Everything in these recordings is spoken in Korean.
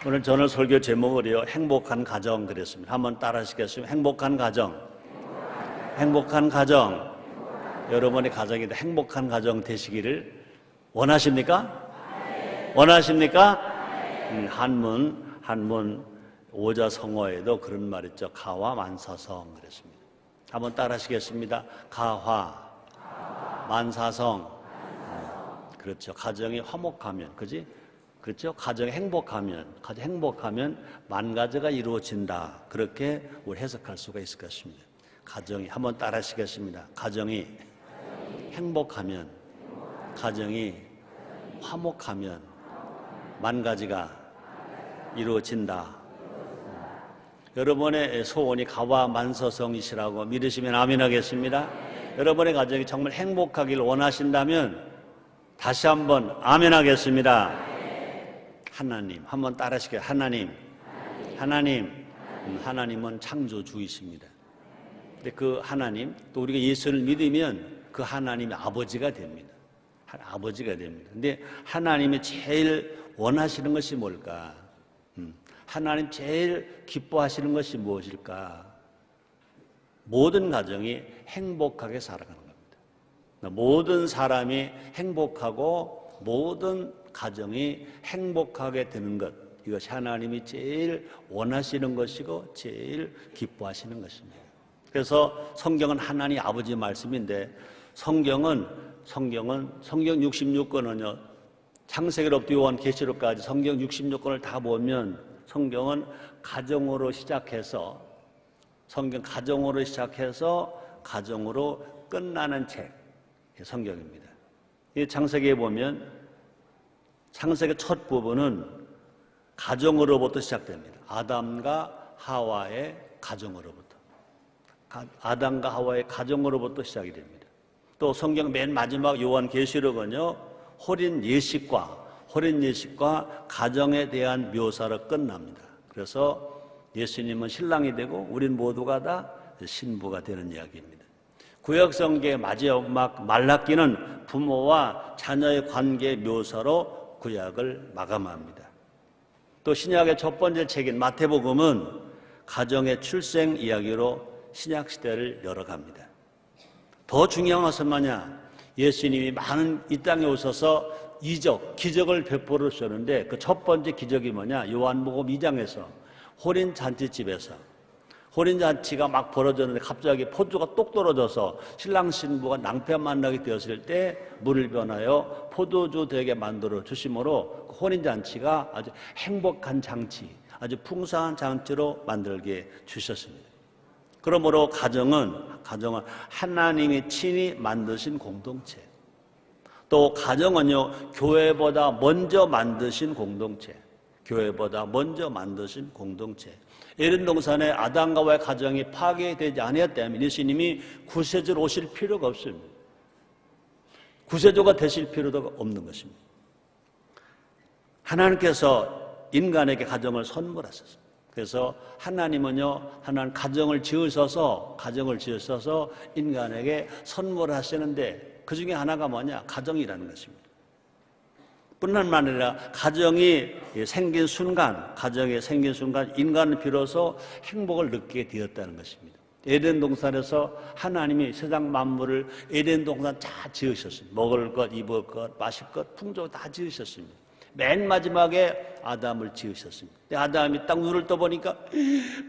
오늘 저는 설교 제목을요, 행복한 가정 그랬습니다. 한번 따라 하시겠습니다. 행복한 가정. 행복한 가정. 여러분의 가정이 행복한 가정 되시기를 원하십니까? 원하십니까? 한문 오자성어에도 그런 말 있죠. 가화 만사성 그랬습니다. 한번 따라 하시겠습니다. 가화 만사성. 그렇죠. 가정이 화목하면, 그지? 그렇죠. 가정이 행복하면 만 가지가 이루어진다. 그렇게 우리 해석할 수가 있을 것입니다. 가정이, 한번 따라 하시겠습니다. 가정이 행복하면, 가정이 화목하면 만 가지가 이루어진다. 여러분의 소원이 가와 만서성이시라고 믿으시면 아멘 하겠습니다. 여러분의 가정이 정말 행복하길 원하신다면 다시 한번 아멘 하겠습니다. 하나님, 한번 따라 하시게요. 하나님은 창조주이십니다. 근데 그 하나님, 또 우리가 예수를 믿으면 그 하나님이 아버지가 됩니다. 아버지가 됩니다. 근데 하나님이 제일 원하시는 것이 뭘까? 하나님 제일 기뻐하시는 것이 무엇일까? 모든 가정이 행복하게 살아가는 겁니다. 모든 사람이 행복하고 모든 가정이 행복하게 되는 것, 이것이 하나님이 제일 원하시는 것이고 제일 기뻐하시는 것입니다. 그래서 성경은 하나님 아버지 말씀인데 성경 66권은요, 창세기로부터 요한계시록까지 성경 66권을 다 보면 성경은 가정으로 시작해서 가정으로 끝나는 책, 성경입니다. 이 창세기에 보면 창세기 첫 부분은 가정으로부터 시작됩니다. 아담과 하와의 가정으로부터 시작이 됩니다. 또 성경 맨 마지막 요한계시록은요, 호린 예식과 가정에 대한 묘사로 끝납니다. 그래서 예수님은 신랑이 되고 우린 모두가 다 신부가 되는 이야기입니다. 구약성경의 마지막 말라기는 부모와 자녀의 관계 묘사로 구약을 마감합니다. 또 신약의 첫 번째 책인 마태복음은 가정의 출생 이야기로 신약 시대를 열어갑니다. 더 중요한 것은 뭐냐? 예수님이 많은 이 땅에 오셔서 기적을 베풀어 주셨는데 그 첫 번째 기적이 뭐냐? 요한복음 2장에서 호린잔치가 막 벌어졌는데 갑자기 포도가 똑 떨어져서 신랑 신부가 낭패 만나게 되었을 때 물을 변하여 포도주 되게 만들어 주심으로 호린잔치가 아주 행복한 잔치, 아주 풍성한 잔치로 만들게 주셨습니다. 그러므로 가정은 하나님이 친히 만드신 공동체, 또 가정은요, 교회보다 먼저 만드신 공동체. 에덴 동산에 아담과 하와의 가정이 파괴되지 아니었다면 예수님이 구세주로 오실 필요가 없습니다. 구세주가 되실 필요도 없는 것입니다. 하나님께서 인간에게 가정을 선물하셨습니다. 그래서 하나님 가정을 지으셔서 인간에게 선물하시는데 그 중에 하나가 뭐냐? 가정이라는 것입니다. 뿐만 아니라 가정이 생긴 순간 인간은 비로소 행복을 느끼게 되었다는 것입니다. 에덴 동산에서 하나님이 세상 만물을 에덴 동산 다 지으셨습니다. 먹을 것, 입을 것, 마실 것, 풍조 다 지으셨습니다. 맨 마지막에 아담을 지으셨습니다. 아담이 딱 눈을 떠보니까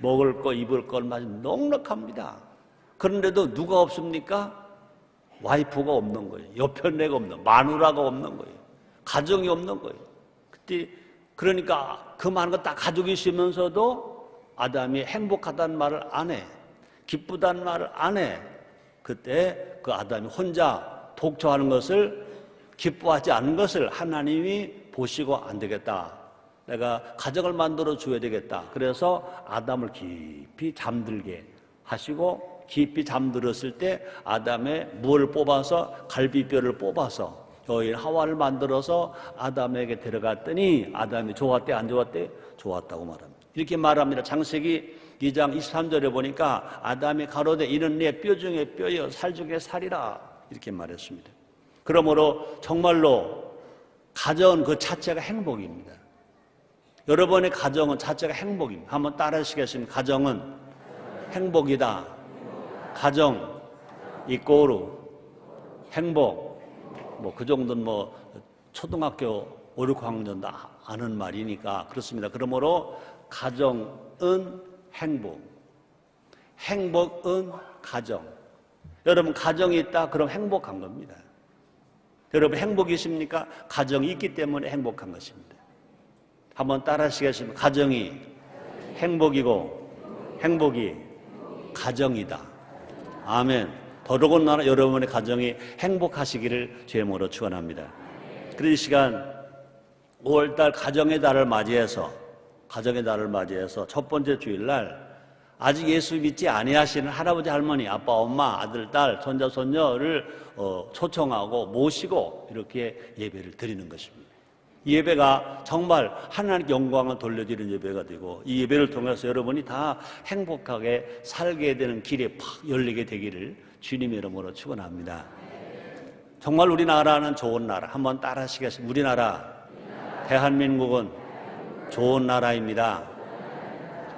먹을 것, 입을 것 마저 넉넉합니다. 그런데도 누가 없습니까? 와이프가 없는 거예요. 여편네가 없는 거예요. 마누라가 없는 거예요. 가정이 없는 거예요. 그러니까 그 많은 거 다 가지고 있으면서도 아담이 행복하다는 말을 안 해. 기쁘다는 말을 안 해. 그때 그 아담이 혼자 독초하는 것을, 기뻐하지 않는 것을 하나님이 보시고 안 되겠다. 내가 가정을 만들어 줘야 되겠다. 그래서 아담을 깊이 잠들게 하시고, 깊이 잠들었을 때 아담의 무를 뽑아서, 갈비뼈를 뽑아서 여인 하와를 만들어서 아담에게 데려갔더니 아담이 좋았대 안 좋았대? 좋았다고 말합니다. 이렇게 말합니다. 창세기 2장 23절에 보니까 아담이 가로되 이는 내 뼈 중에 뼈여 살 중에 살이라 이렇게 말했습니다. 그러므로 정말로 가정 그 자체가 행복입니다. 여러분의 가정은 자체가 행복입니다. 한번 따라 하시겠습니까? 가정은 행복이다. 가정 이꼬르 행복. 뭐 그 정도는 뭐 초등학교 5, 6학년도 아는 말이니까 그렇습니다. 그러므로 가정은 행복, 행복은 가정. 여러분 가정이 있다 그럼 행복한 겁니다. 여러분 행복이십니까? 가정이 있기 때문에 행복한 것입니다. 한번 따라 하시겠습니까? 가정이 행복이고 행복이 가정이다. 아멘. 더더군다나 여러분의 가정이 행복하시기를 주의 이름으로 축원합니다. 그래서 이 시간 5월달 가정의 달을 맞이해서 첫 번째 주일날 아직 예수 믿지 아니하시는 할아버지, 할머니, 아빠, 엄마, 아들, 딸, 손자, 손녀를 초청하고 모시고 이렇게 예배를 드리는 것입니다. 이 예배가 정말 하나님께 영광을 돌려드리는 예배가 되고 이 예배를 통해서 여러분이 다 행복하게 살게 되는 길이 팍 열리게 되기를 주님의 이름으로 축원합니다. 정말 우리나라는 좋은 나라. 한번 따라 하시겠습니다. 우리나라, 대한민국은 좋은 나라입니다.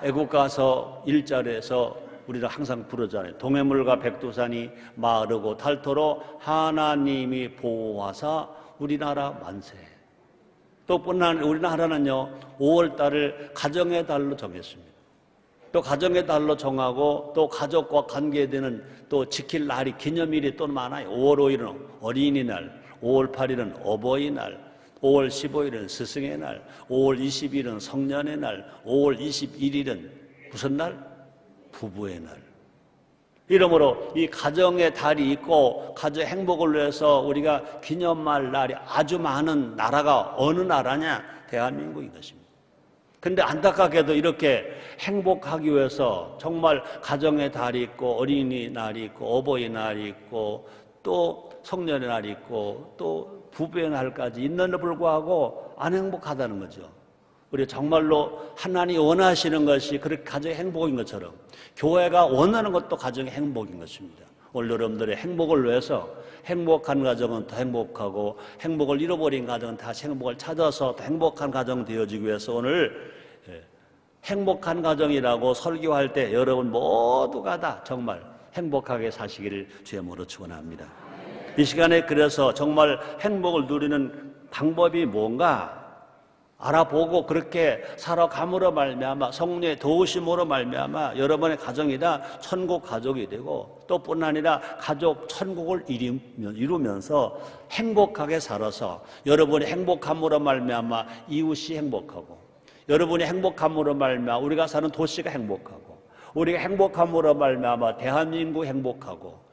애국가서 1절에서 우리가 항상 부르잖아요. 동해물과 백두산이 마르고 닳도록 하나님이 보호하사 우리나라 만세. 또 뿐만 아니라 우리나라는요 5월달을 가정의 달로 정했습니다. 또 가정의 달로 정하고 또 가족과 관계되는 또 지킬 날이 기념일이 또 많아요. 5월 5일은 어린이날, 5월 8일은 어버이날, 5월 15일은 스승의 날, 5월 20일은 성년의 날, 5월 21일은 무슨 날? 부부의 날. 이러므로 이 가정의 달이 있고 가정 행복을 위해서 우리가 기념할 날이 아주 많은 나라가 어느 나라냐? 대한민국인 것입니다. 근데 안타깝게도 이렇게 행복하기 위해서 정말 가정의 달이 있고 어린이날이 있고 어버이날이 있고 또 성년의 날이 있고 또 부부의 날까지 있는데 불구하고 안 행복하다는 거죠. 우리 정말로 하나님이 원하시는 것이 그렇게 가정의 행복인 것처럼 교회가 원하는 것도 가정의 행복인 것입니다. 오늘 여러분들의 행복을 위해서 행복한 가정은 더 행복하고 행복을 잃어버린 가정은 다시 행복을 찾아서 더 행복한 가정 되어지기 위해서 오늘 행복한 가정이라고 설교할 때 여러분 모두가 다 정말 행복하게 사시기를 주의 이름으로 축원합니다. 이 시간에 그래서 정말 행복을 누리는 방법이 뭔가 알아보고 그렇게 살아감으로 말미암아 성령의 도우심으로 말미암아 여러분의 가정이 다 천국 가족이 되고 또 뿐 아니라 가족 천국을 이루면서 행복하게 살아서 여러분의 행복함으로 말미암아 이웃이 행복하고 여러분이 행복함으로 말미암아 우리가 사는 도시가 행복하고 우리가 행복함으로 말미암아 대한민국 행복하고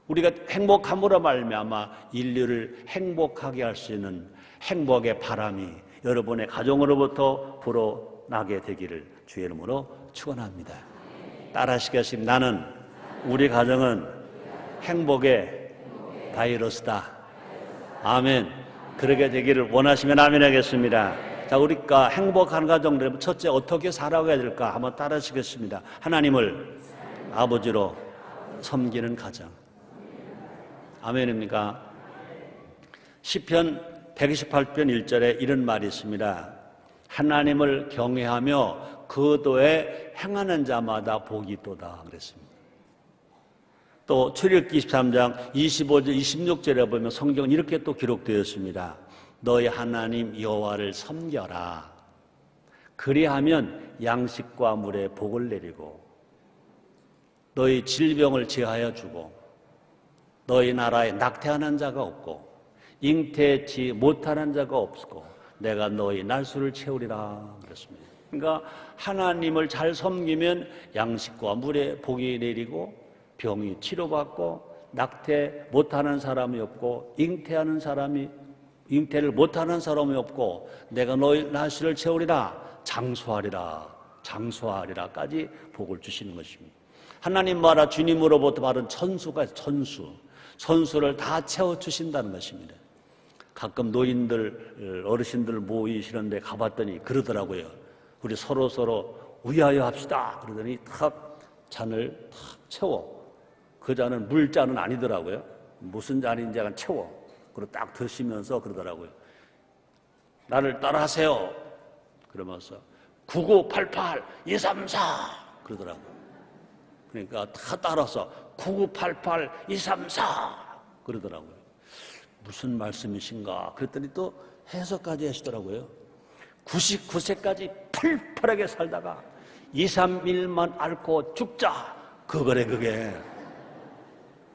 우리가 행복함으로 말미암아 인류를 행복하게 할 수 있는 행복의 바람이 여러분의 가정으로부터 불어나게 되기를 주의 이름으로 축원합니다. 따라하시겠습니다. 나는 우리 가정은 행복의 바이러스다. 아멘. 그러게 되기를 원하시면 아멘 하겠습니다. 자, 우리가 행복한 가정 되면 첫째 어떻게 살아가야 될까 한번 따라하시겠습니다. 하나님을 아버지로 섬기는 가정. 아멘입니까? 시편 128편 1절에 이런 말이 있습니다. 하나님을 경외하며 그 도에 행하는 자마다 복이 있도다 그랬습니다. 또 출애굽기 23장 25절 26절에 보면 성경은 이렇게 또 기록되었습니다. 너희 하나님 여호와를 섬겨라. 그리하면 양식과 물에 복을 내리고 너희 질병을 제하여 주고 너희 나라에 낙태하는 자가 없고 잉태치 못하는 자가 없고 내가 너희 날수를 채우리라 그랬습니다. 그러니까 하나님을 잘 섬기면 양식과 물에 복이 내리고 병이 치료받고 낙태 못하는 사람이 없고 잉태를 못하는 사람이 없고 내가 너희 날수를 채우리라 장수하리라까지 복을 주시는 것입니다. 하나님 나라 주님으로부터 받은 천수가 천수를 다 채워주신다는 것입니다. 가끔 노인들, 어르신들 모이시는데 가봤더니 그러더라고요. 우리 서로 위하여 합시다. 그러더니 탁 잔을 탁 채워. 그 잔은 물잔은 아니더라고요. 무슨 잔인지 약간 채워. 그리고 딱 드시면서 그러더라고요. 나를 따라하세요. 그러면서 9988 234 그러더라고요. 그러니까 다 따라서 9988 234 그러더라고요. 무슨 말씀이신가? 그랬더니 또 해석까지 하시더라고요. 99세까지 펄펄하게 살다가 2, 3일만 앓고 죽자. 그거래 그게.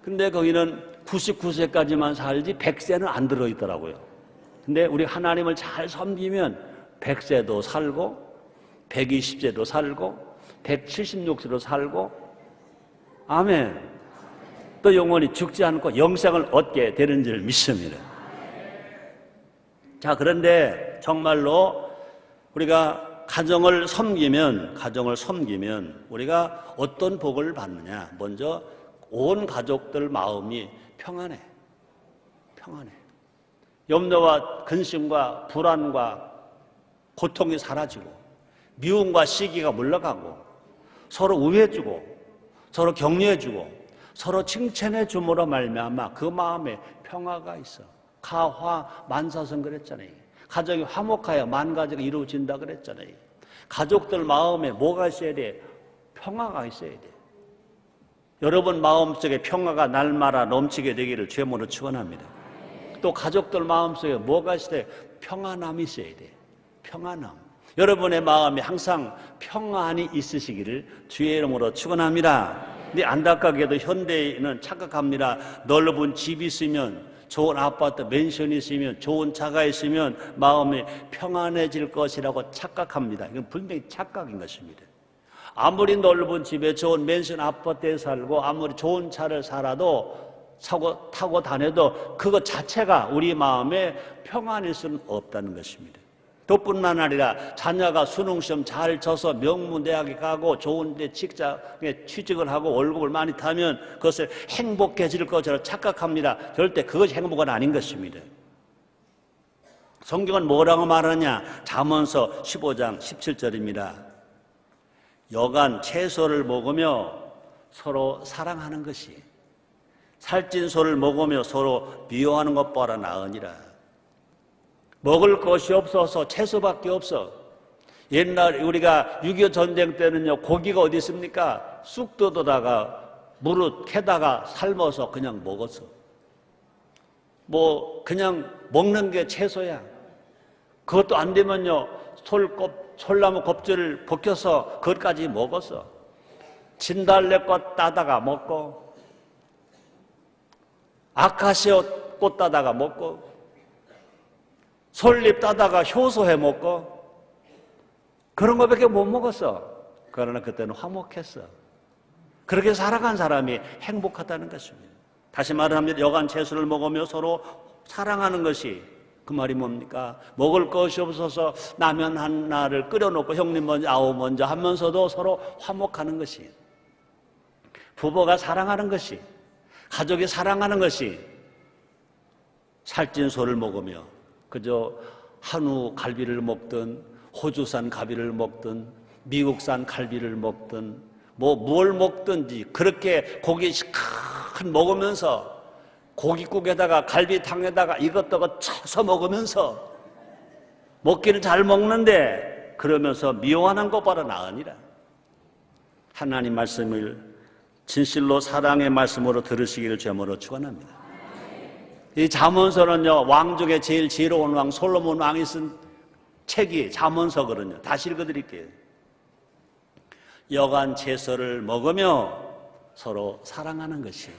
근데 거기는 99세까지만 살지 100세는 안 들어있더라고요. 근데 우리 하나님을 잘 섬기면 100세도 살고 120세도 살고 176세도 살고 아멘. 또 영원히 죽지 않고 영생을 얻게 되는 줄 믿습니다. 자, 그런데 정말로 우리가 가정을 섬기면 우리가 어떤 복을 받느냐? 먼저 온 가족들 마음이 평안해. 염려와 근심과 불안과 고통이 사라지고 미움과 시기가 물러가고 서로 우애해주고 서로 격려해주고 서로 칭찬해 줌으로 말미암아 그 마음에 평화가 있어. 가화 만사성 그랬잖아요. 가정이 화목하여 만가지가 이루어진다 그랬잖아요. 가족들 마음에 뭐가 있어야 돼? 평화가 있어야 돼. 여러분 마음속에 평화가 날마다 넘치게 되기를 주님으로 축원합니다. 또 가족들 마음속에 뭐가 있어야 돼? 평안함이 있어야 돼. 평안함. 여러분의 마음에 항상 평안이 있으시기를 주의 이름으로 축원합니다. 근데 안타깝게도 현대인은 착각합니다. 넓은 집이 있으면, 좋은 아파트 맨션이 있으면, 좋은 차가 있으면 마음이 평안해질 것이라고 착각합니다. 이건 분명히 착각인 것입니다. 아무리 넓은 집에 좋은 맨션 아파트에 살고 아무리 좋은 차를 타고 다녀도 그것 자체가 우리 마음에 평안일 수는 없다는 것입니다. 그뿐만 아니라 자녀가 수능시험 잘 쳐서 명문대학에 가고 좋은 데 직장에 취직을 하고 월급을 많이 타면 그것을 행복해질 것이라고 착각합니다. 절대 그것이 행복은 아닌 것입니다. 성경은 뭐라고 말하냐? 잠언서 15장 17절입니다. 여간 채소를 먹으며 서로 사랑하는 것이 살찐 소를 먹으며 서로 미워하는 것보다 나으니라. 먹을 것이 없어서 채소밖에 없어. 옛날 우리가 6.25 전쟁 때는요, 고기가 어디 있습니까? 쑥 뜯어다가 무릇 캐다가 삶아서 그냥 먹었어. 그냥 먹는 게 채소야. 그것도 안 되면요, 솔나무 껍질을 벗겨서 그것까지 먹었어. 진달래꽃 따다가 먹고, 아카시아 꽃 따다가 먹고, 솔잎 따다가 효소해 먹고 그런 것밖에 못 먹었어. 그러나 그때는 화목했어. 그렇게 살아간 사람이 행복하다는 것입니다. 다시 말하면 여간 채소를 먹으며 서로 사랑하는 것이 그 말이 뭡니까? 먹을 것이 없어서 라면 하나를 끓여놓고 형님 먼저 아우 먼저 하면서도 서로 화목하는 것이, 부부가 사랑하는 것이, 가족이 사랑하는 것이, 살찐 소를 먹으며 그저 한우 갈비를 먹든 호주산 갈비를 먹든 미국산 갈비를 먹든 뭘 먹든지 그렇게 고기 시큰 먹으면서 고깃국에다가 갈비탕에다가 이것저것 쳐서 먹으면서 먹기는 잘 먹는데 그러면서 미워하는 것보다 나으니라. 하나님 말씀을 진실로 사랑의 말씀으로 들으시기를 주님으로 축원합니다. 이 잠언서는요, 왕 중에 제일 지혜로운 왕 솔로몬 왕이 쓴 책이 잠언서거든요. 다시 읽어드릴게요. 여간 채소를 먹으며 서로 사랑하는 것이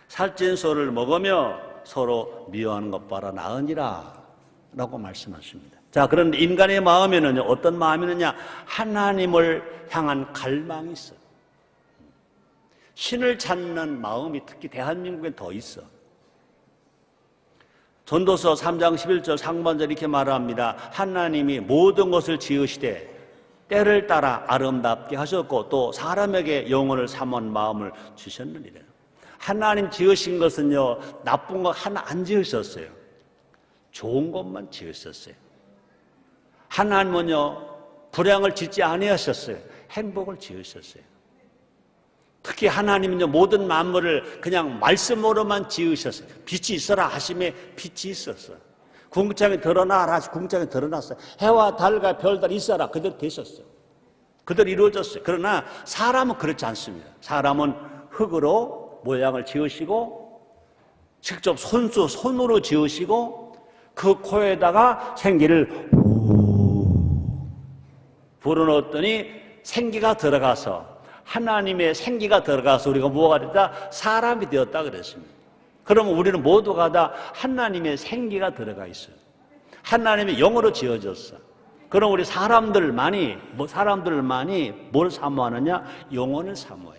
살찐 소를 먹으며 서로 미워하는 것보다 나으니라 라고 말씀하십니다. 자, 그런데 인간의 마음에는 어떤 마음이 있느냐? 하나님을 향한 갈망이 있어. 신을 찾는 마음이 특히 대한민국에 더 있어. 전도서 3장 11절 상반절 이렇게 말합니다. 하나님이 모든 것을 지으시되 때를 따라 아름답게 하셨고 또 사람에게 영혼을 삼은 마음을 주셨느니라. 하나님 지으신 것은요, 나쁜 거 하나 안 지으셨어요. 좋은 것만 지으셨어요. 하나님은요, 불량을 짓지 아니하셨어요. 행복을 지으셨어요. 특히 하나님은요, 모든 만물을 그냥 말씀으로만 지으셨어요. 빛이 있어라 하심에 빛이 있었어. 궁창이 드러나라. 궁창이 드러났어요. 해와 달과 별들 있어라. 그대로 되셨어요. 그대로 이루어졌어요. 그러나 사람은 그렇지 않습니다. 사람은 흙으로 모양을 지으시고 직접 손으로 지으시고 그 코에다가 생기를 불어넣었더니 생기가 들어가서 하나님의 생기가 들어가서 우리가 뭐가 됐다? 사람이 되었다 그랬습니다. 그러면 우리는 모두가 다 하나님의 생기가 들어가 있어요. 하나님의 영으로 지어졌어. 그럼 우리 사람들만이 뭘 사모하느냐? 영혼을 사모해.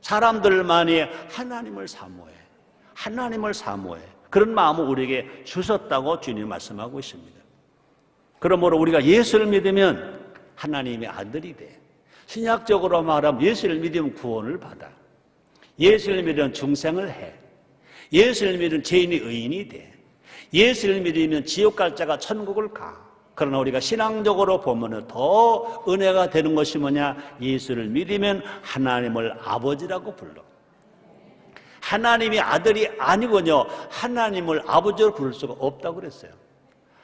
사람들만이 하나님을 사모해. 하나님을 사모해. 그런 마음을 우리에게 주셨다고 주님이 말씀하고 있습니다. 그러므로 우리가 예수를 믿으면 하나님의 아들이 돼. 신약적으로 말하면 예수를 믿으면 구원을 받아. 예수를 믿으면 중생을 해. 예수를 믿으면 죄인이 의인이 돼. 예수를 믿으면 지옥 갈 자가 천국을 가. 그러나 우리가 신앙적으로 보면 더 은혜가 되는 것이 뭐냐? 예수를 믿으면 하나님을 아버지라고 불러. 하나님이 아들이 아니거든요. 하나님을 아버지로 부를 수가 없다고 그랬어요.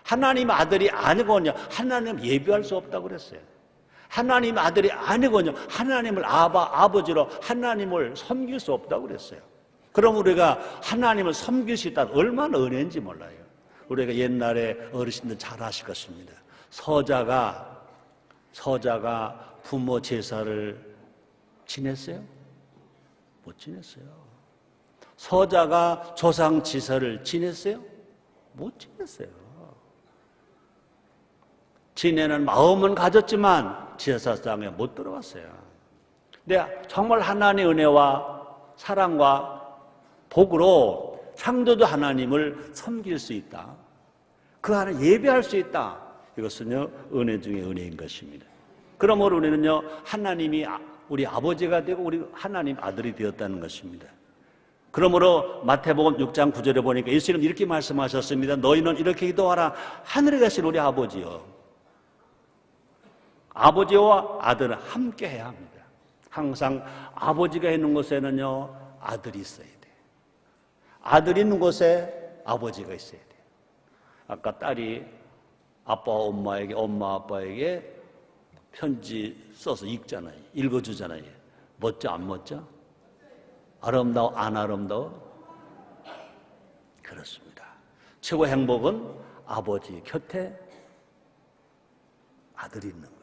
하나님 아들이 아니거든요. 하나님 예비할 수 없다고 그랬어요. 하나님 아들이 아니거든요. 하나님을 아버지로 하나님을 섬길 수 없다고 그랬어요. 그럼 우리가 하나님을 섬길 수 있다는 얼마나 은혜인지 몰라요. 우리가 옛날에 어르신들 잘 아실 것입니다. 서자가 부모 제사를 지냈어요? 못 지냈어요. 서자가 조상 지사를 지냈어요? 못 지냈어요. 지내는 마음은 가졌지만 제사장에 못 들어갔어요. 근데 정말 하나님의 은혜와 사랑과 복으로 창조주 하나님을 섬길 수 있다. 그 안에 예배할 수 있다. 이것은요, 은혜 중에 은혜인 것입니다. 그러므로 우리는요, 하나님이 우리 아버지가 되고 우리 하나님 아들이 되었다는 것입니다. 그러므로 마태복음 6장 9절에 보니까 예수님 이렇게 말씀하셨습니다. 너희는 이렇게 기도하라. 하늘에 계신 우리 아버지여. 아버지와 아들은 함께 해야 합니다. 항상 아버지가 있는 곳에는요, 아들이 있어야 돼요. 아들이 있는 곳에 아버지가 있어야 돼요. 아까 딸이 아빠와 엄마에게, 엄마 아빠에게 편지 써서 읽어주잖아요. 멋져 안 멋져? 아름다워 안 아름다워? 그렇습니다. 최고 행복은 아버지 곁에 아들이 있는 거예요.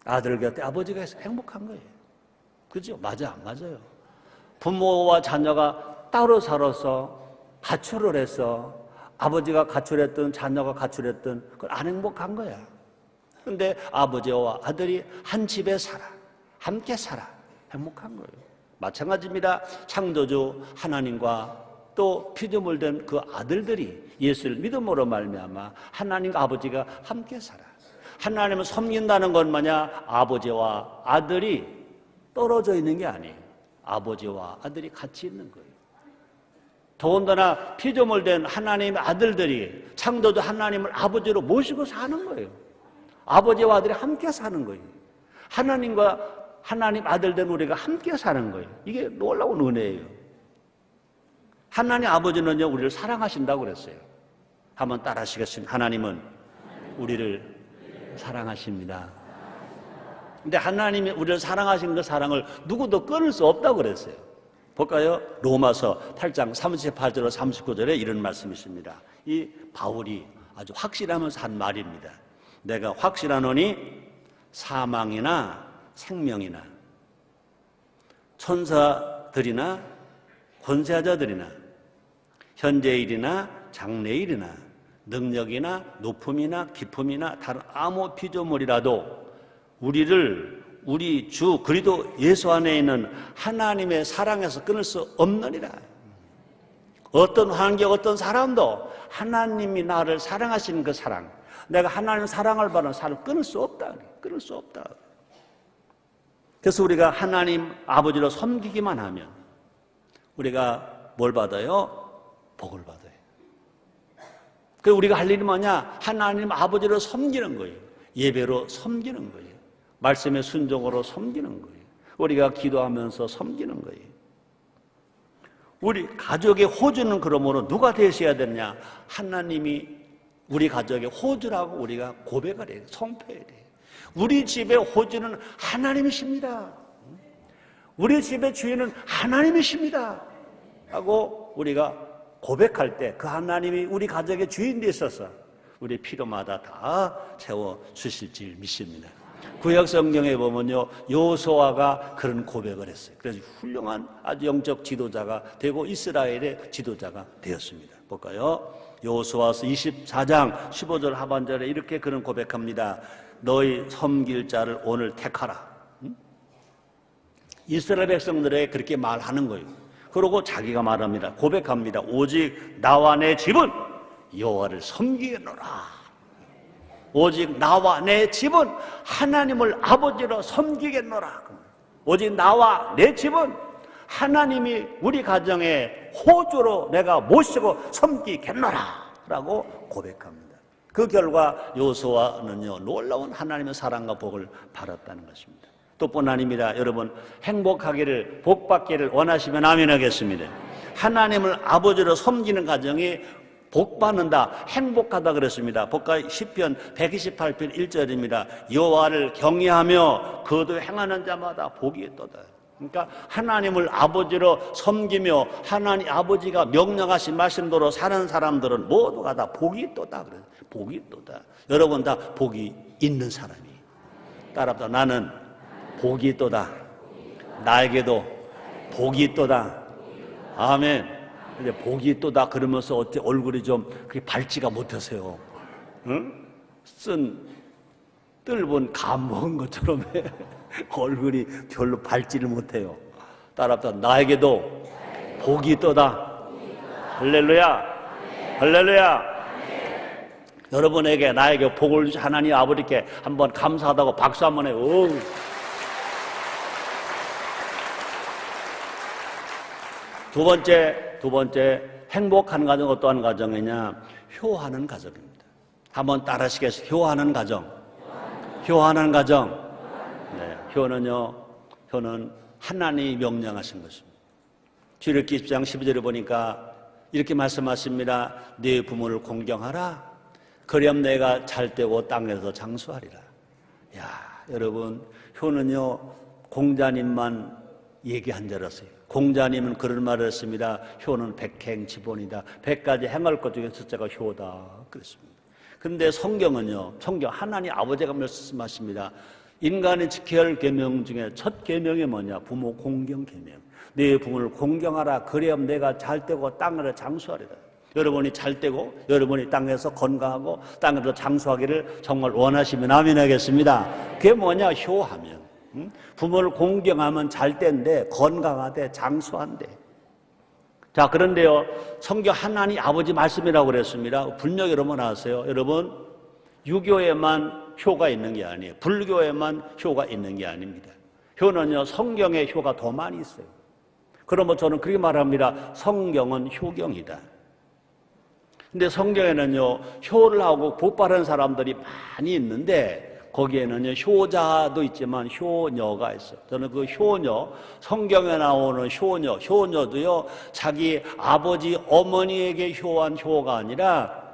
아들 곁에 아버지가 있어 행복한 거예요. 그죠? 맞아 안 맞아요? 부모와 자녀가 따로 살아서 가출을 해서 아버지가 가출했든 자녀가 가출했든 그건 안 행복한 거야. 그런데 아버지와 아들이 한 집에 살아. 함께 살아. 행복한 거예요. 마찬가지입니다. 창조주 하나님과 또 피조물 된 그 아들들이 예수를 믿음으로 말미암아 하나님과 아버지가 함께 살아. 하나님을 섬긴다는 건 뭐냐? 아버지와 아들이 떨어져 있는 게 아니에요. 아버지와 아들이 같이 있는 거예요. 더군다나 피조물 된 하나님의 아들들이 창조주 하나님을 아버지로 모시고 사는 거예요. 아버지와 아들이 함께 사는 거예요. 하나님과 하나님 아들 된 우리가 함께 사는 거예요. 이게 놀라운 은혜예요. 하나님 아버지는요, 우리를 사랑하신다고 그랬어요. 한번 따라 하시겠습니다. 하나님은 우리를 사랑하십니다. 근데 하나님이 우리를 사랑하신 그 사랑을 누구도 끊을 수 없다고 그랬어요. 볼까요? 로마서 8장 38절로 39절에 이런 말씀이 있습니다. 이 바울이 아주 확실하면서 한 말입니다. 내가 확실하노니 사망이나 생명이나 천사들이나 권세자들이나 현재일이나 장래일이나 능력이나 높음이나 깊음이나 다른 아무 피조물이라도 우리 주 그리스도 예수 안에 있는 하나님의 사랑에서 끊을 수 없느니라. 어떤 환경, 어떤 사람도 하나님이 나를 사랑하시는 그 사랑, 내가 하나님 사랑을 받는 사랑을 끊을 수 없다. 끊을 수 없다. 그래서 우리가 하나님 아버지로 섬기기만 하면 우리가 뭘 받아요? 복을 받아요. 그 우리가 할 일이 뭐냐? 하나님 아버지로 섬기는 거예요. 예배로 섬기는 거예요. 말씀의 순종으로 섬기는 거예요. 우리가 기도하면서 섬기는 거예요. 우리 가족의 호주는 그러므로 누가 되셔야 되느냐? 하나님이 우리 가족의 호주라고 우리가 고백을 해요. 선포해야 돼요. 우리 집의 호주는 하나님이십니다. 우리 집의 주인은 하나님이십니다. 하고 우리가 고백할 때 그 하나님이 우리 가족의 주인 되셔서 우리 필요마다 다 채워 주실 줄 믿습니다. 구약 성경에 보면요, 여호수아가 그런 고백을 했어요. 그래서 훌륭한 아주 영적 지도자가 되고 이스라엘의 지도자가 되었습니다. 볼까요? 여호수아서 24장 15절 하반절에 이렇게 그런 고백합니다. 너희 섬길 자를 오늘 택하라. 이스라엘 백성들에게 그렇게 말하는 거예요. 그러고 자기가 말합니다. 고백합니다. 오직 나와 내 집은 여호와를 섬기겠노라. 오직 나와 내 집은 하나님을 아버지로 섬기겠노라. 오직 나와 내 집은 하나님이 우리 가정의 호주로 내가 모시고 섬기겠노라 라고 고백합니다. 그 결과 여호수아는요, 놀라운 하나님의 사랑과 복을 받았다는 것입니다. 또뿐 아닙니다. 여러분, 행복하기를, 복받기를 원하시면 아멘 하겠습니다. 하나님을 아버지로 섬기는 가정이 복받는다, 행복하다 그랬습니다. 볼까요? 시편 128편 1절입니다. 여호와를 경외하며 그도 행하는 자마다 복이 있도다. 그러니까 하나님을 아버지로 섬기며 하나님 아버지가 명령하신 말씀대로 사는 사람들은 모두가 다 복이 있도다 그래요. 복이 있도다. 여러분 다 복이 있는 사람이. 따라서 나는 복이 있도다. 나에게도 복이 있도다. 아멘. 근데 복이 있도다 그러면서 어째 얼굴이 좀 그렇게 밝지가 못하세요. 응? 쓴 뜰본 감 먹은 것처럼 얼굴이 별로 밝지를 못해요. 따라서 나에게도 복이 있도다. 할렐루야. 할렐루야. 여러분에게 나에게 복을 주신 하나님 아버지께 한번 감사하다고 박수 한번 해요. 두 번째 행복한 가정 어떠한 가정이냐? 효하는 가정입니다. 한번 따라하시겠어요? 효하는 가정. 효하는 가정. 네, 효는 하나님이 명령하신 것입니다. 출애굽기 10장 12절에 보니까 이렇게 말씀하십니다. 네 부모를 공경하라. 그리하면 내가 잘 되고 땅에서 장수하리라. 야, 여러분, 효는요, 공자님만 얘기한 자라서요. 공자님은 그런 말을 했습니다. 효는 백행지본이다. 100가지 행할 것 중에 숫자가 효다. 그랬습니다. 그런데 성경은요, 성경 하나님 아버지가 말씀하십니다. 인간이 지켜야 할 계명 중에 첫 계명이 뭐냐? 부모 공경 계명. 네 부모를 공경하라. 그래야면 내가 잘 되고 땅을 장수하리라. 여러분이 잘 되고 여러분이 땅에서 건강하고 땅에서 장수하기를 정말 원하시면 아멘 하겠습니다. 그게 뭐냐? 효하면. 부모를 공경하면 잘 된대, 건강하대, 장수한대. 자, 그런데요, 성경 하나님 아버지 말씀이라고 그랬습니다. 분명히 여러분 아세요? 여러분, 유교에만 효가 있는 게 아니에요. 불교에만 효가 있는 게 아닙니다. 효는요, 성경에 효가 더 많이 있어요. 그러면 저는 그렇게 말합니다. 성경은 효경이다. 근데 성경에는요, 효를 하고 복받은 사람들이 많이 있는데, 거기에는요, 효자도 있지만 효녀가 있어요. 저는 그 효녀, 성경에 나오는 효녀도요, 자기 아버지, 어머니에게 효한 효가 아니라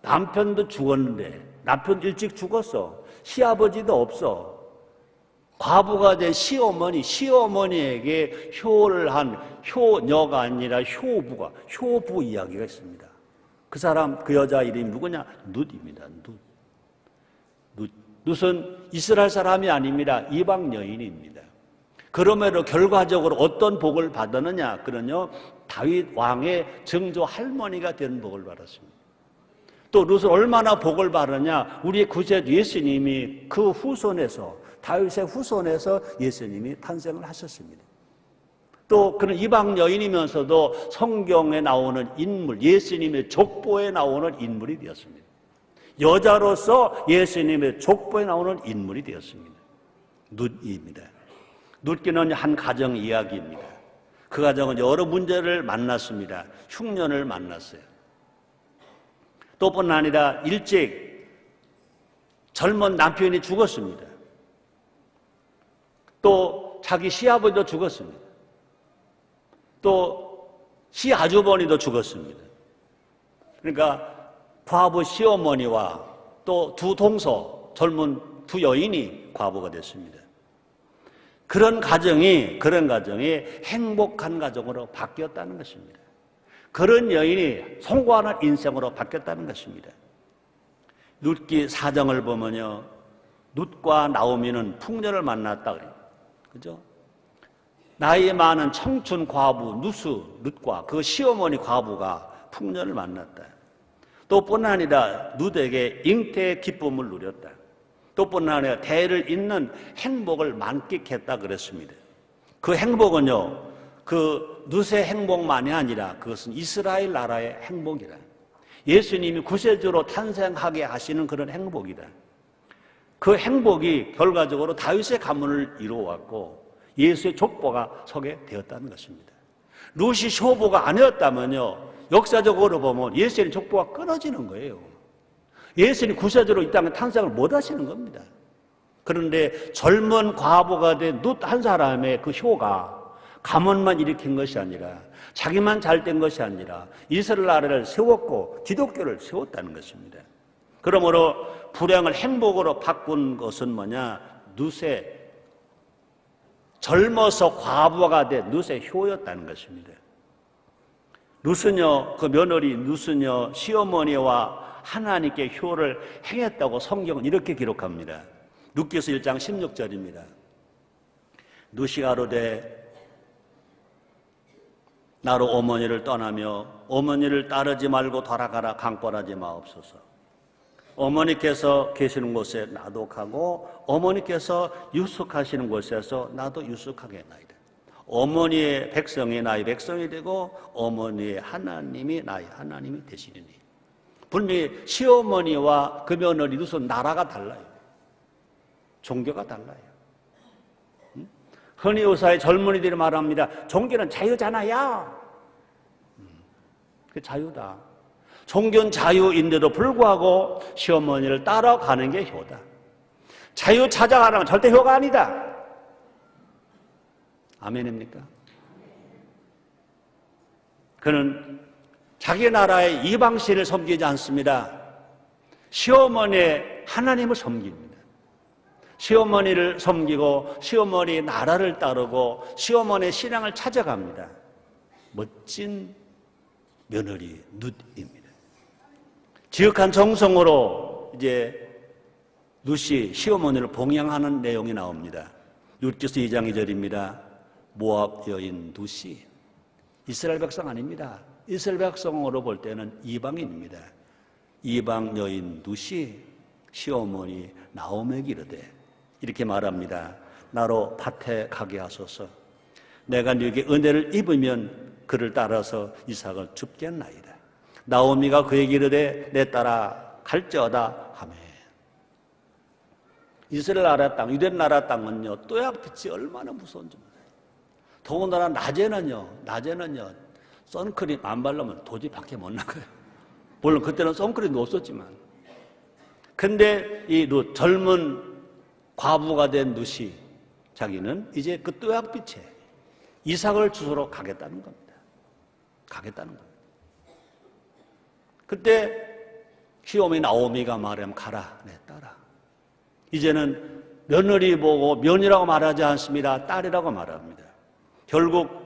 남편도 죽었는데, 남편 일찍 죽었어. 시아버지도 없어. 과부가 된 시어머니에게 효를 한 효녀가 아니라 효부 이야기가 있습니다. 그 사람, 그 여자 이름이 누구냐? 룻입니다. 룻은 이스라엘 사람이 아닙니다. 이방 여인입니다. 그러므로 결과적으로 어떤 복을 받았느냐? 그러면요, 다윗 왕의 증조 할머니가 된 복을 받았습니다. 또 룻은 얼마나 복을 받았냐? 우리 구세주 예수님이 그 후손에서, 다윗의 후손에서 예수님이 탄생을 하셨습니다. 또 그런 이방 여인이면서도 성경에 나오는 인물, 예수님의 족보에 나오는 인물이 되었습니다. 여자로서 예수님의 족보에 나오는 인물이 되었습니다. 룻입니다. 룻기는 한 가정 이야기입니다. 그 가정은 여러 문제를 만났습니다. 흉년을 만났어요. 또뿐 아니라 일찍 젊은 남편이 죽었습니다. 또 자기 시아버지도 죽었습니다. 또 시아주버니도 죽었습니다. 그러니까 과부 시어머니와 또 두 동서 젊은 두 여인이 과부가 됐습니다. 그런 가정이 행복한 가정으로 바뀌었다는 것입니다. 그런 여인이 송구하는 인생으로 바뀌었다는 것입니다. 룻기 4장을 보면요, 룻과 나오미는 풍년을 만났다 그래요. 그죠? 나이 많은 청춘 과부 룻과 그 시어머니 과부가 풍년을 만났다. 또 뿐만 아니라 룻에게 잉태의 기쁨을 누렸다. 또 뿐만 아니라 대를 잇는 행복을 만끽했다 그랬습니다. 그 행복은요, 그 룻의 행복만이 아니라 그것은 이스라엘 나라의 행복이다. 예수님이 구세주로 탄생하게 하시는 그런 행복이다. 그 행복이 결과적으로 다윗의 가문을 이루어왔고 예수의 족보가 서게 되었다는 것입니다. 룻이 효부가 아니었다면요, 역사적으로 보면 예수의 족보가 끊어지는 거예요. 예수님이 구세주로 이 땅에 탄생을 못 하시는 겁니다. 그런데 젊은 과부가 된 룻 한 사람의 그 효가 가문만 일으킨 것이 아니라, 자기만 잘된 것이 아니라 이스라엘 나라를 세웠고 기독교를 세웠다는 것입니다. 그러므로 불행을 행복으로 바꾼 것은 뭐냐? 룻의 젊어서 과부가 된 룻의 효였다는 것입니다. 룻은요, 그 며느리 룻은요, 시어머니와 하나님께 효를 행했다고 성경은 이렇게 기록합니다. 룻기서 1장 16절입니다. 룻이 가로되 나로 어머니를 떠나며 어머니를 따르지 말고 돌아가라 강권하지 마옵소서. 어머니께서 계시는 곳에 나도 가고 어머니께서 유숙하시는 곳에서 나도 유숙하겠나이다. 어머니의 백성이 나의 백성이 되고 어머니의 하나님이 나의 하나님이 되시리니. 분명히 시어머니와 그 며느리 룻은 나라가 달라요. 종교가 달라요. 흔히 요사의 젊은이들이 말합니다. 종교는 자유잖아요. 그 자유다. 종교는 자유인데도 불구하고 시어머니를 따라가는 게 효다. 자유 찾아가는 건 절대 효가 아니다. 아멘입니까? 그는 자기 나라의 이방신을 섬기지 않습니다. 시어머니의 하나님을 섬깁니다. 시어머니를 섬기고 시어머니 나라를 따르고 시어머니의 신앙을 찾아갑니다. 멋진 며느리 룻입니다. 지극한 정성으로 이제 룻이 시어머니를 봉양하는 내용이 나옵니다. 룻기서 2장 2절입니다. 모압 여인 룻이 이스라엘 백성 아닙니다. 이스라엘 백성으로 볼 때는 이방인입니다. 이방 여인 룻이 시어머니 나오미에게 이르되 이렇게 말합니다. 나로 밭에 가게 하소서. 내가 네게 은혜를 입으면 그를 따라서 이삭을 줍겠나이다. 나오미가 그에게 이르되 내 따라 갈지어다 하매. 이스라엘 나라 땅, 유대 나라 땅은요, 또약빛이 얼마나 무서운지 몰라요. 더군다나 낮에는요 선크림 안 바르면 도저히 밖에 못 나가요. 물론 그때는 선크림도 없었지만. 근데 이 룻, 젊은 과부가 된 룻이 자기는 이제 그 또약빛에 이삭을 주소로 가겠다는 겁니다. 가겠다는 겁니다. 그때 시어머니 나오미가 말하면 가라, 내 딸아. 이제는 며느리 보고 며느리라고 말하지 않습니다. 딸이라고 말합니다. 결국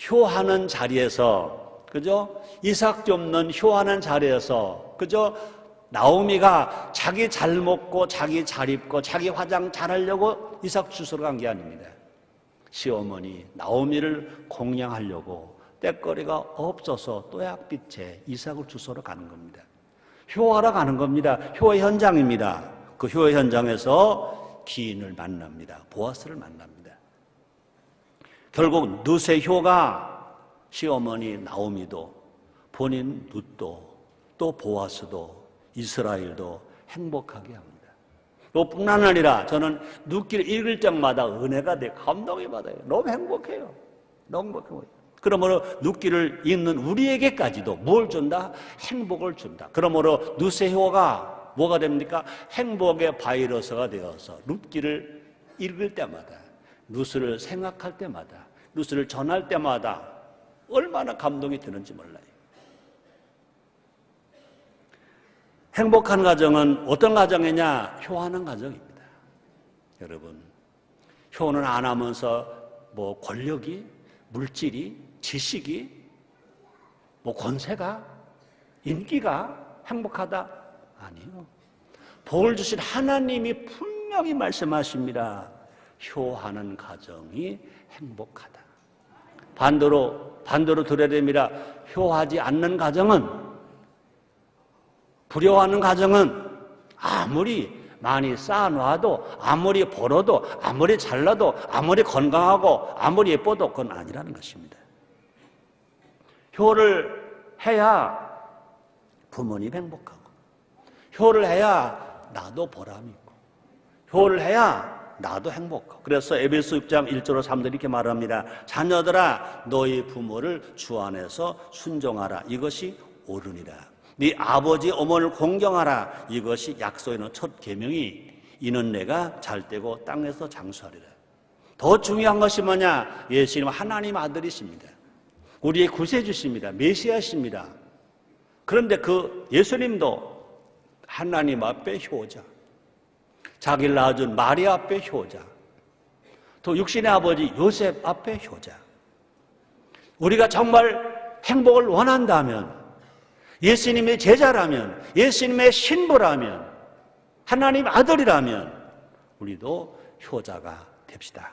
효하는 자리에서, 그죠? 이삭 줍는 효하는 자리에서, 그죠? 나오미가 자기 잘 먹고 자기 잘 입고 자기 화장 잘하려고 이삭 주스러 간 게 아닙니다. 시어머니 나오미를 공양하려고 때거리가 없어서 또약빛에 이삭을 주스러 가는 겁니다. 효하러 가는 겁니다. 효의 현장입니다. 그 효의 현장에서 기인을 만납니다. 보아스를 만납니다. 결국 룻의 효가 시어머니 나오미도 본인 룻도 또 보아스도 이스라엘도 행복하게 합니다. 또 뿐만 아니라 저는 룻기를 읽을 때마다 은혜가 돼 감동이 받아요. 너무 행복해요. 너무 행복해요. 그러므로 룻기를 읽는 우리에게까지도 뭘 준다? 행복을 준다. 그러므로 룻의 효가 뭐가 됩니까? 행복의 바이러스가 되어서 룻기를 읽을 때마다, 룻을 생각할 때마다, 룻을 전할 때마다 얼마나 감동이 되는지 몰라요. 행복한 가정은 어떤 가정이냐? 효하는 가정입니다. 여러분, 효는 안 하면서 뭐 권력이, 물질이, 지식이, 뭐 권세가, 인기가 행복하다? 아니요. 복을 주신 하나님이 분명히 말씀하십니다. 효하는 가정이 행복하다. 반대로 들어야 됩니다. 효하지 않는 가정은, 불효하는 가정은 아무리 많이 쌓아놔도, 아무리 벌어도, 아무리 잘나도, 아무리 건강하고, 아무리 예뻐도 그건 아니라는 것입니다. 효를 해야 부모님 행복하고, 효를 해야 나도 보람 있고, 효를 해야 나도 행복하고. 그래서 에베소 6장 1절로 3절 이렇게 말합니다. 자녀들아, 너희 부모를 주 안에서 순종하라. 이것이 옳으니라. 네 아버지 어머니를 공경하라. 이것이 약속에 있는 첫 계명이, 이는 내가 잘되고 땅에서 장수하리라. 더 중요한 것이 뭐냐? 예수님은 하나님 아들이십니다. 우리의 구세주십니다. 메시아십니다. 그런데 그 예수님도 하나님 앞에 효자, 자기를 낳아준 마리아 앞에 효자, 또 육신의 아버지 요셉 앞에 효자. 우리가 정말 행복을 원한다면, 예수님의 제자라면, 예수님의 신부라면, 하나님 아들이라면 우리도 효자가 됩시다.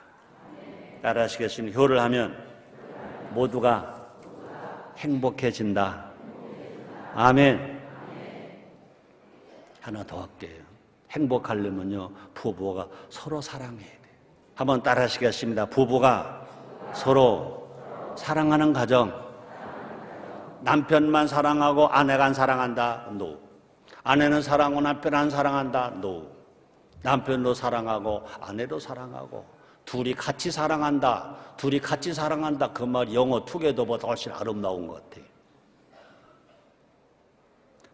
따라하시겠습니까? 효를 하면 모두가 행복해진다. 아멘. 하나 더 할게요. 행복하려면요, 부부가 서로 사랑해야 돼요. 한번 따라하시겠습니다. 부부가 서로 사랑하는 가정. 남편만 사랑하고 아내가 안 사랑한다? No. 아내는 사랑하고 남편 안 사랑한다? No. 남편도 사랑하고 아내도 사랑하고 둘이 같이 사랑한다. 둘이 같이 사랑한다. 그 말 영어 투게더보다 훨씬 아름다운 것 같아요.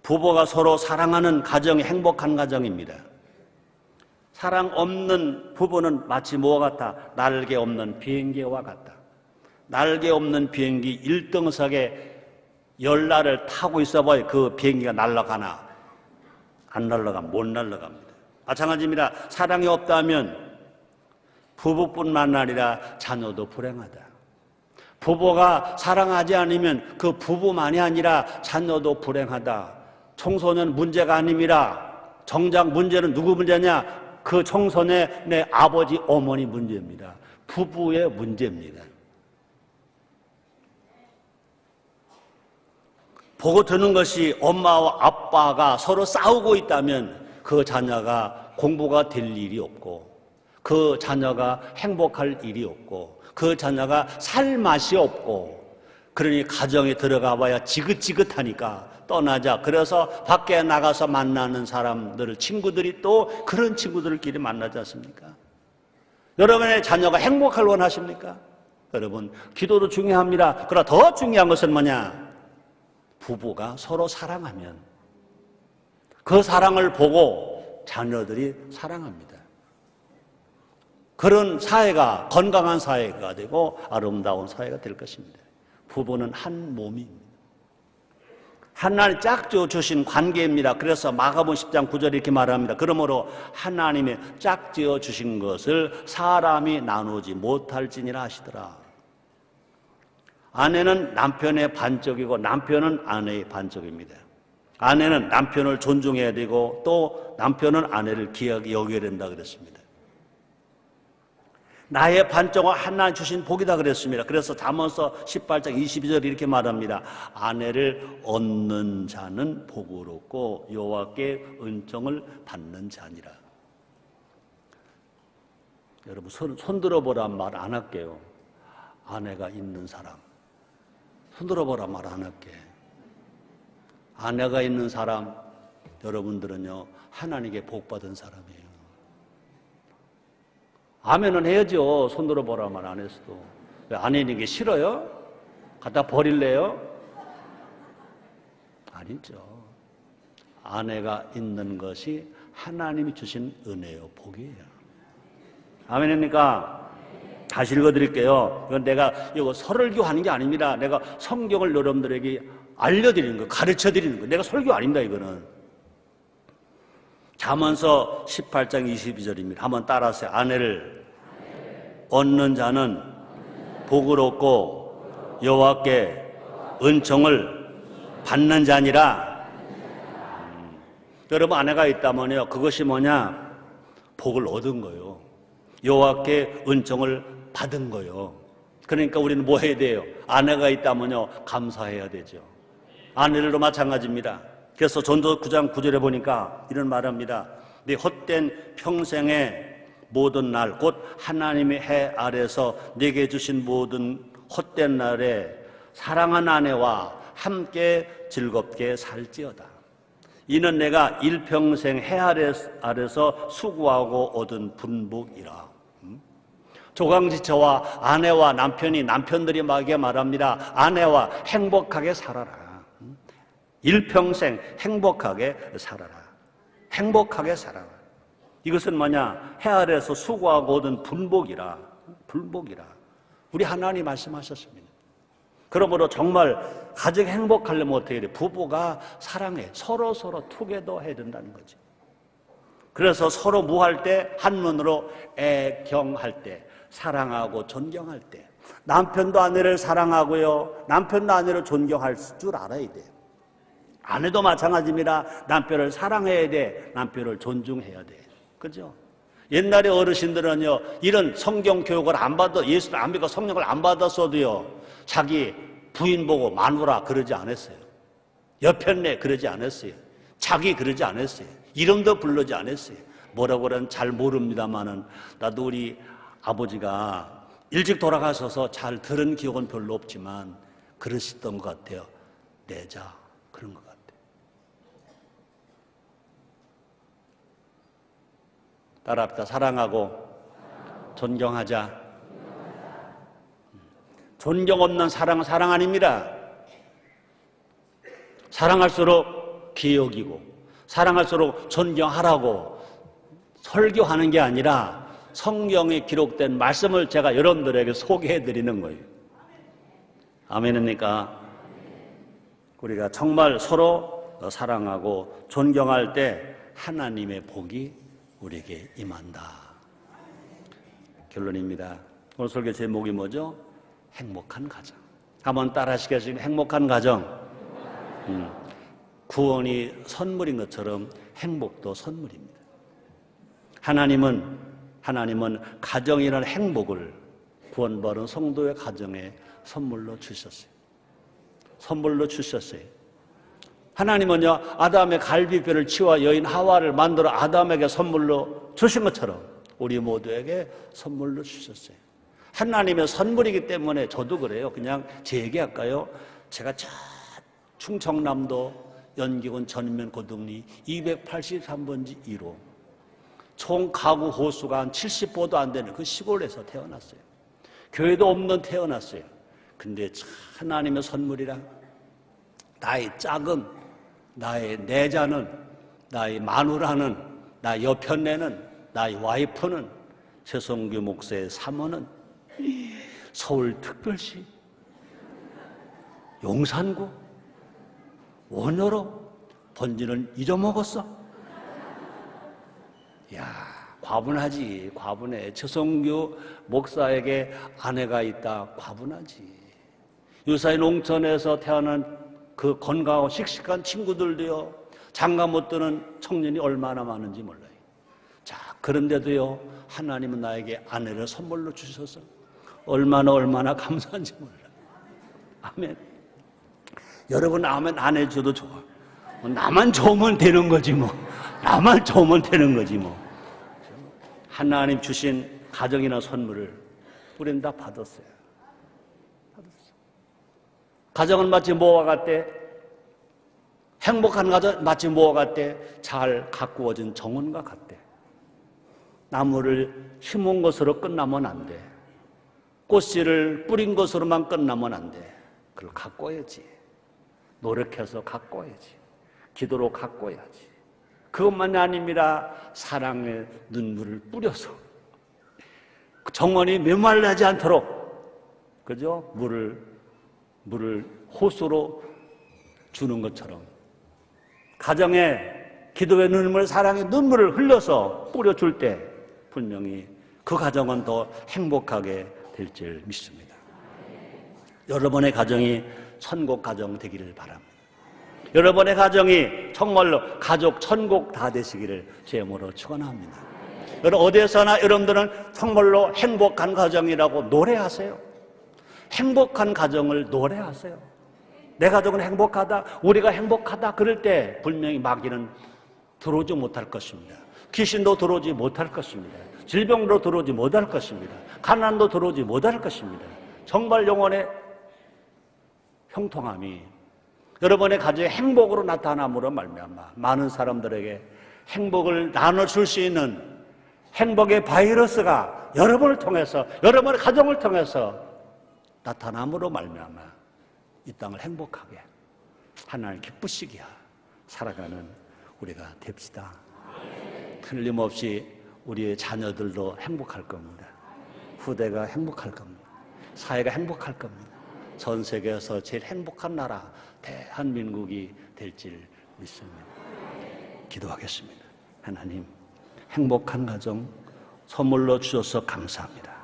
부부가 서로 사랑하는 가정이 행복한 가정입니다. 사랑 없는 부부는 마치 뭐와 같아? 날개 없는 비행기와 같다. 날개 없는 비행기 1등석에 열날을 타고 있어봐야 그 비행기가 날아가나? 안 날아가면 못 날아갑니다. 마찬가지입니다. 사랑이 없다면 부부뿐만 아니라 자녀도 불행하다. 부부가 사랑하지 않으면 그 부부만이 아니라 자녀도 불행하다. 청소년 문제가 아닙니다. 정작 문제는 누구 문제냐? 그 청소년의 내 아버지, 어머니 문제입니다. 부부의 문제입니다. 보고 드는 것이 엄마와 아빠가 서로 싸우고 있다면 그 자녀가 공부가 될 일이 없고, 그 자녀가 행복할 일이 없고, 그 자녀가 살 맛이 없고, 그러니 가정에 들어가 봐야 지긋지긋하니까 떠나자. 그래서 밖에 나가서 만나는 사람들, 친구들이 또 그런 친구들끼리 만나지 않습니까? 여러분의 자녀가 행복할 원하십니까? 여러분, 기도도 중요합니다. 그러나 더 중요한 것은 뭐냐? 부부가 서로 사랑하면 그 사랑을 보고 자녀들이 사랑합니다. 그런 사회가 건강한 사회가 되고 아름다운 사회가 될 것입니다. 부부는 한 몸입니다. 하나님 짝지어 주신 관계입니다. 그래서 마가복음 10장 9절에 이렇게 말합니다. 그러므로 하나님의 짝지어 주신 것을 사람이 나누지 못할지니라 하시더라. 아내는 남편의 반쪽이고 남편은 아내의 반쪽입니다. 아내는 남편을 존중해야 되고 또 남편은 아내를 귀하게 여겨야 된다 그랬습니다. 나의 반쪽은 하나님 주신 복이다 그랬습니다. 그래서 잠언서 18장 22절 이렇게 말합니다. 아내를 얻는 자는 복을 얻고 여호와께 은총을 받는 자니라. 여러분, 손 들어보란 말 안 할게요. 아내가 있는 사람 손 들어보란 말 안 할게. 아내가 있는 사람, 여러분들은요 하나님께 복받은 사람이에요. 아멘은 해야죠. 손 들어보란 말 안 했어도. 왜 아내 있는 게 싫어요? 갖다 버릴래요? 아니죠. 아내가 있는 것이 하나님이 주신 은혜요, 복이에요. 아멘입니까? 다시 읽어드릴게요. 이건 내가 이거 설교하는 게 아닙니다. 내가 성경을 여러분들에게 알려드리는 거, 가르쳐드리는 거. 내가 설교 아닙니다, 이거는. 잠언서 18장 22절입니다. 한번 따라하세요. 아내를 얻는 자는 복을 얻고 여호와께 은총을 받는 자니라. 여러분 아내가 있다면요, 그것이 뭐냐? 복을 얻은 거예요. 여호와께 은총을 받은 거예요. 그러니까 우리는 뭐 해야 돼요? 아내가 있다면요, 감사해야 되죠. 아내들도 마찬가지입니다. 그래서 전도 9장 9절에 보니까 이런 말합니다. 네 헛된 평생의 모든 날, 곧 하나님의 해 아래서 내게 주신 모든 헛된 날에 사랑한 아내와 함께 즐겁게 살지어다. 이는 내가 일평생 해 아래서 수고하고 얻은 분복이라. 조강지처와 아내와 남편들이 막에 말합니다. 아내와 행복하게 살아라. 일평생 행복하게 살아라. 행복하게 살아라. 이것은 뭐냐? 해 아래서 수고하고 얻은 분복이라. 분복이라. 우리 하나님 말씀하셨습니다. 그러므로 정말 가정 행복하려면 어떻게 해야 돼? 부부가 사랑해. 서로 투게더 해야 된다는 거지. 그래서 서로 무할 때 한눈으로 애경할 때, 사랑하고 존경할 때, 남편도 아내를 사랑하고요, 남편도 아내를 존경할 줄 알아야 돼요. 아내도 마찬가지입니다. 남편을 사랑해야 돼. 남편을 존중해야 돼. 그죠? 옛날에 어르신들은요, 이런 성경 교육을 안 받아, 예수를 안 믿고 성령을 안 받았어도요, 자기 부인 보고 마누라 그러지 않았어요. 여편네 그러지 않았어요. 자기 그러지 않았어요. 이름도 부르지 않았어요. 뭐라고 그러는 잘 모릅니다만은, 나도 우리 아버지가 일찍 돌아가셔서 잘 들은 기억은 별로 없지만 그러셨던 것 같아요. 내자, 그런 것 같아요. 따라합시다. 사랑하고 존경하자. 존경 없는 사랑은 사랑 아닙니다. 사랑할수록 기억이고 사랑할수록 존경하라고 설교하는 게 아니라 성경에 기록된 말씀을 제가 여러분들에게 소개해드리는 거예요. 아멘입니까? 우리가 정말 서로 사랑하고 존경할 때 하나님의 복이 우리에게 임한다. 결론입니다. 오늘 설교 제목이 뭐죠? 행복한 가정. 한번 따라 하시겠습니까? 행복한 가정. 구원이 선물인 것처럼 행복도 선물입니다. 하나님은 가정이라는 행복을 구원받은 성도의 가정에 선물로 주셨어요. 선물로 주셨어요. 하나님은요, 아담의 갈비뼈를 치워 여인 하와를 만들어 아담에게 선물로 주신 것처럼 우리 모두에게 선물로 주셨어요. 하나님의 선물이기 때문에 저도 그래요. 그냥 제 얘기할까요? 제가 저 충청남도 연기군 전면 고등리 283번지 1호 총 가구 호수가 한 70호도 안 되는 그 시골에서 태어났어요. 교회도 없는 태어났어요. 근데 하나님의 선물이라 나의 짝은, 나의 내자는, 나의 마누라는, 나의 여편네는, 나의 와이프는, 최성규 목사의 사모는 서울특별시, 용산구, 원효로 번지는 잊어먹었어. 야, 과분하지, 과분해. 최성규 목사에게 아내가 있다, 과분하지. 유사히 농촌에서 태어난 그 건강하고 씩씩한 친구들도요, 장가 못 드는 청년이 얼마나 많은지 몰라요. 자, 그런데도요, 하나님은 나에게 아내를 선물로 주셔서 얼마나 감사한지 몰라요. 아멘. 여러분, 아멘 안 해줘도 좋아. 나만 좋으면 되는 거지 뭐. 나만 좋으면 되는 거지 뭐. 하나님 주신 가정이나 선물을 우리는 다 받았어요. 가정은 마치 뭐와 같대? 행복한 가정 마치 뭐와 같대? 잘 가꾸어진 정원과 같대. 나무를 심은 것으로 끝나면 안 돼. 꽃씨를 뿌린 것으로만 끝나면 안 돼. 그걸 가꿔야지. 노력해서 가꿔야지. 기도로 가꿔야지. 그것만이 아닙니다. 사랑의 눈물을 뿌려서 정원이 메말라지 않도록, 그죠? 물을 호수로 주는 것처럼 가정에 기도의 눈물, 사랑의 눈물을 흘려서 뿌려줄 때 분명히 그 가정은 더 행복하게 될 줄 믿습니다. 여러분의 가정이 천국 가정 되기를 바랍니다. 여러분의 가정이 정말로 가족 천국 다 되시기를 주님으로 축원합니다. 여러분 어디에서나 여러분들은 정말로 행복한 가정이라고 노래하세요. 행복한 가정을 노래하세요. 내 가족은 행복하다, 우리가 행복하다 그럴 때 분명히 마귀는 들어오지 못할 것입니다. 귀신도 들어오지 못할 것입니다. 질병도 들어오지 못할 것입니다. 가난도 들어오지 못할 것입니다. 정말 영혼의 형통함이 여러분의 가정의 행복으로 나타남으로 말미암아 많은 사람들에게 행복을 나눠줄 수 있는 행복의 바이러스가 여러분을 통해서, 여러분의 가정을 통해서 나타남으로 말미암아 이 땅을 행복하게 하나님 기쁘시게 살아가는 우리가 됩시다. 틀림없이 우리의 자녀들도 행복할 겁니다. 후대가 행복할 겁니다. 사회가 행복할 겁니다. 전 세계에서 제일 행복한 나라 대한민국이 될 줄 믿습니다. 기도하겠습니다. 하나님, 행복한 가정 선물로 주셔서 감사합니다.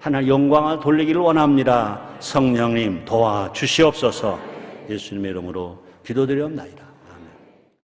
하나님 영광을 돌리기를 원합니다. 성령님 도와주시옵소서. 예수님의 이름으로 기도드리옵나이다.